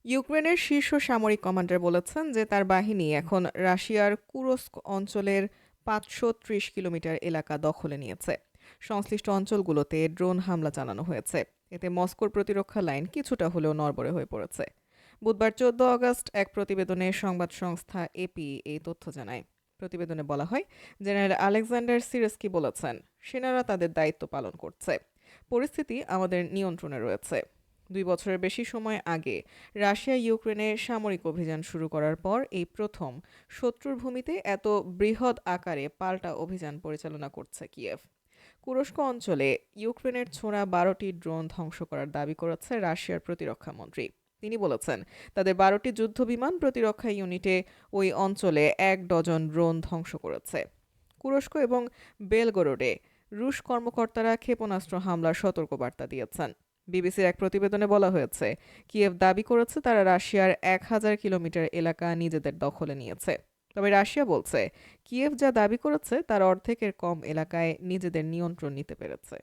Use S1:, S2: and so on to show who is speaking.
S1: ইউক্রেনের শীর্ষ সামরিক কমান্ডার বলেছেন যে তার বাহিনী এখন রাশিয়ার কুরস্ক অঞ্চলের ৫৩০ কিলোমিটার এলাকা দখলে নিয়েছে। সংশ্লিষ্ট অঞ্চলগুলোতে ড্রোন হামলা চালানো হয়েছে। এতে মস্কোর প্রতিরক্ষা লাইন কিছুটা হলেও নড়বড়ে হয়ে পড়েছে। বুধবার ১৪ আগস্ট এক প্রতিবেদনে সংবাদ সংস্থা এপি এই তথ্য জানায়। প্রতিবেদনে বলা হয়, জেনারেল আলেকজান্ডার সিরেস্কি বলেছেন, সেনারা তাদের দায়িত্ব পালন করছে। পরিস্থিতি আমাদের নিয়ন্ত্রণে রয়েছে। ২ বছরের বেশি সময় আগে রাশিয়া ইউক্রেনে সামরিক অভিযান শুরু করার পর এই প্রথম শত্রুর ভূমিতে এত বৃহৎ আকারে পাল্টা অভিযান পরিচালনা করছে কিয়েভ। কুরস্ক অঞ্চলে ইউক্রেনের ছোড়া ১২টি ড্রোন ধ্বংস করার দাবি করেছে রাশিয়ার প্রতিরক্ষা মন্ত্রী। তিনি বলেছেন, তাদের ১২টি যুদ্ধবিমান প্রতিরক্ষা ইউনিটে ওই অঞ্চলে ১ ডজন ড্রোন ধ্বংস করেছে। কুরস্ক এবং বেলগোরোডে রুশ কর্মকর্তারা ক্ষেপণাস্ত্র হামলার সতর্কবার্তা দিয়েছেন। বিবিসির এক প্রতিবেদনে বলা হয়েছে, কিয়েভ দাবি করেছে তারা রাশিয়ার ১,০০০ কিলোমিটার এলাকা নিজেদের দখলে নিয়েছে। তবে রাশিয়া বলছে, কিয়েভ যা দাবি করেছে তার অর্ধেকের কম এলাকায় নিজেদের নিয়ন্ত্রণ নিতে পেরেছে।